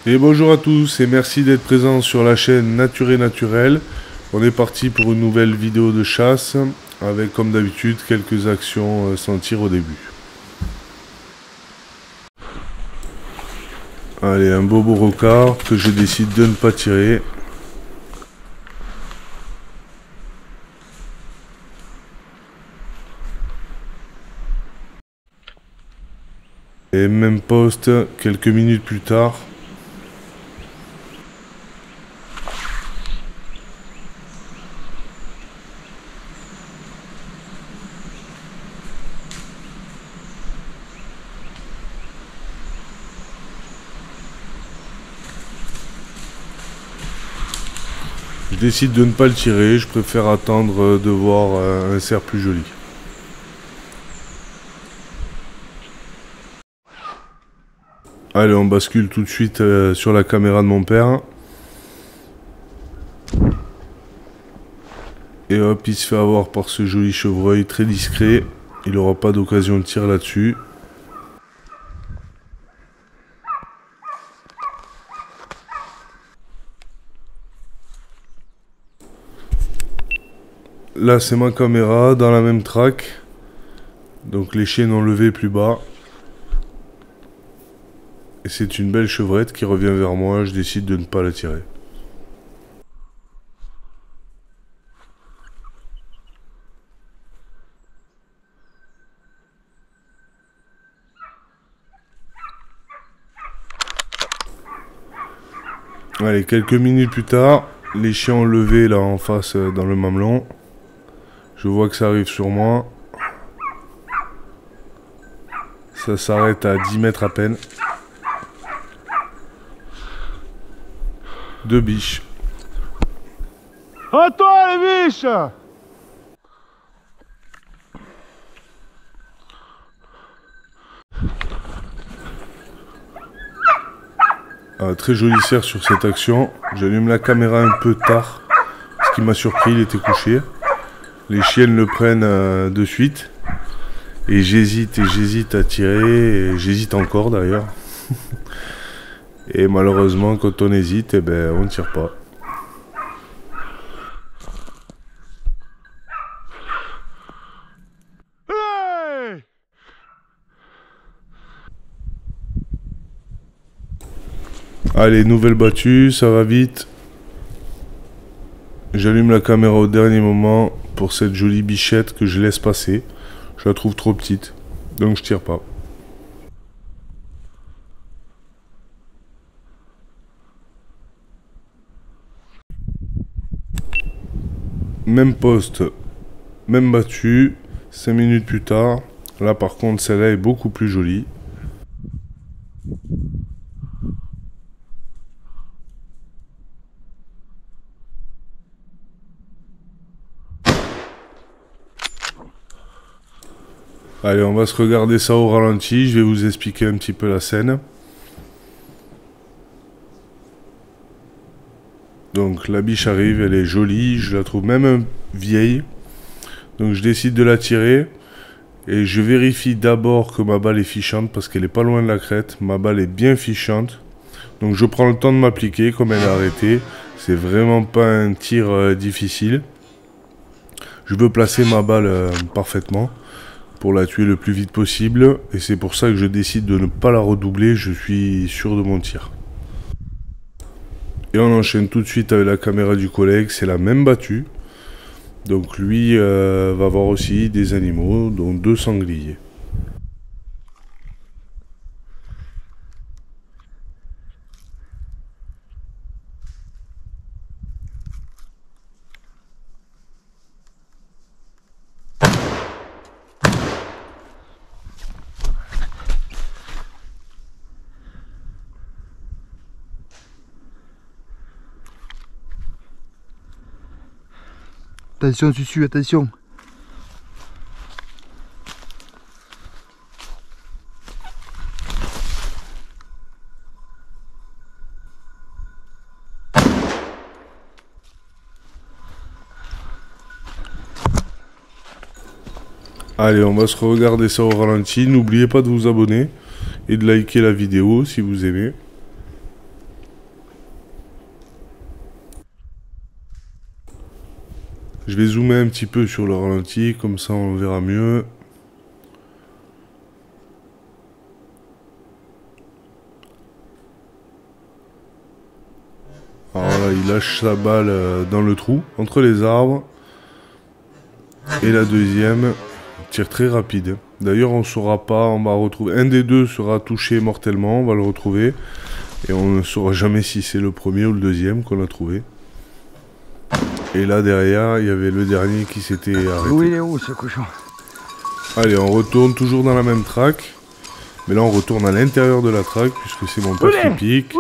Et bonjour à tous et merci d'être présents sur la chaîne Nature et Naturel. On est parti pour une nouvelle vidéo de chasse avec comme d'habitude quelques actions sans tir au début. Allez, un beau rocard que je décide de ne pas tirer. Et même poste quelques minutes plus tard. Je décide de ne pas le tirer, je préfère attendre de voir un cerf plus joli. Allez, on bascule tout de suite sur la caméra de mon père. Et hop, il se fait avoir par ce joli chevreuil très discret. Il n'aura pas d'occasion de tir là-dessus. Là, c'est ma caméra dans la même track. Donc les chiens ont levé plus bas. Et c'est une belle chevrette qui revient vers moi. Je décide de ne pas la tirer. Allez, quelques minutes plus tard, les chiens ont levé là en face dans le mamelon. Je vois que ça arrive sur moi. Ça s'arrête à 10 mètres à peine. Deux biches. À toi les biches! Très joli cerf sur cette action. J'allume la caméra un peu tard. Ce qui m'a surpris, il était couché. Les chiennes le prennent de suite. Et j'hésite à tirer. Et j'hésite encore d'ailleurs. Et malheureusement, quand on hésite, eh ben, on ne tire pas. Hey! Allez, nouvelle battue, ça va vite. J'allume la caméra au dernier moment pour cette jolie bichette que je laisse passer. Je la trouve trop petite, donc je tire pas. Même poste, même battue, 5 minutes plus tard. Là par contre celle-là est beaucoup plus jolie. Allez, on va se regarder ça au ralenti, je vais vous expliquer un petit peu la scène. Donc la biche arrive, elle est jolie, je la trouve même vieille. Donc je décide de la tirer. Et je vérifie d'abord que ma balle est fichante parce qu'elle est pas loin de la crête. Ma balle est bien fichante. Donc je prends le temps de m'appliquer comme elle est arrêtée. C'est vraiment pas un tir difficile. Je veux placer ma balle parfaitement pour la tuer le plus vite possible. Et c'est pour ça que je décide de ne pas la redoubler. Je suis sûr de mon tir. Et on enchaîne tout de suite avec la caméra du collègue. C'est la même battue. Donc lui va voir aussi des animaux, dont 2 sangliers. Attention, Susu, attention. Allez, on va se regarder ça au ralenti. N'oubliez pas de vous abonner et de liker la vidéo si vous aimez. Je vais zoomer un petit peu sur le ralenti, comme ça on verra mieux. Alors là, il lâche sa balle dans le trou, entre les arbres. Et la deuxième, tir très rapide. D'ailleurs, on ne saura pas, on va retrouver... Un des deux sera touché mortellement, on va le retrouver. Et on ne saura jamais si c'est le premier ou le deuxième qu'on a trouvé. Et là, derrière, il y avait le dernier qui s'était arrêté. Où il est où, ce cochon? Allez, on retourne toujours dans la même track. Mais là, on retourne à l'intérieur de la track, puisque c'est mon pote qui pique.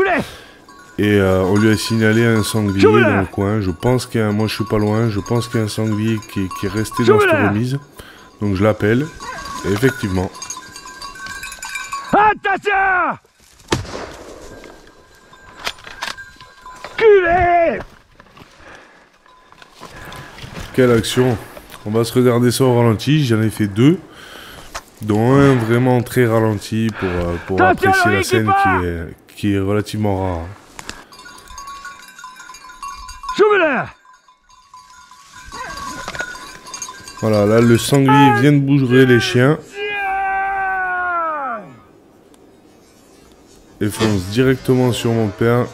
Et on lui a signalé un sanglier dans le coin. Je pense qu'il y a moi je suis pas loin, je pense qu'il y a un sanglier qui est resté dans cette remise. Donc je l'appelle. Et effectivement. Attention! Culé! Quelle action! On va se regarder ça au ralenti. J'en ai fait deux. Dont un vraiment très ralenti pour apprécier la scène qui est relativement rare. Voilà, là le sanglier vient de bouger les chiens et fonce directement sur mon père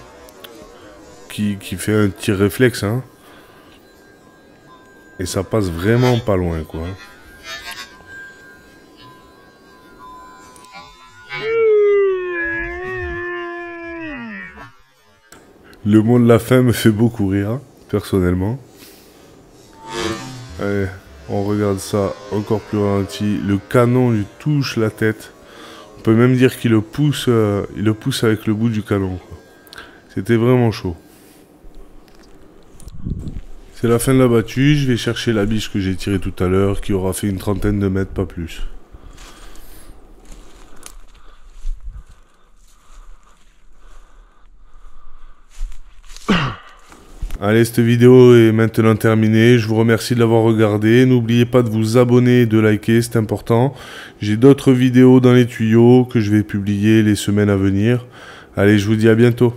qui fait un tir réflexe, hein. Et ça passe vraiment pas loin, quoi. Le mot de la fin me fait beaucoup rire, personnellement. Allez, on regarde ça encore plus ralenti. Le canon lui touche la tête. On peut même dire qu'il le pousse avec le bout du canon. C'était vraiment chaud. C'est la fin de la battue. Je vais chercher la biche que j'ai tirée tout à l'heure, qui aura fait une trentaine de mètres, pas plus. Allez, cette vidéo est maintenant terminée. Je vous remercie de l'avoir regardée. N'oubliez pas de vous abonner et de liker, c'est important. J'ai d'autres vidéos dans les tuyaux que je vais publier les semaines à venir. Allez, je vous dis à bientôt.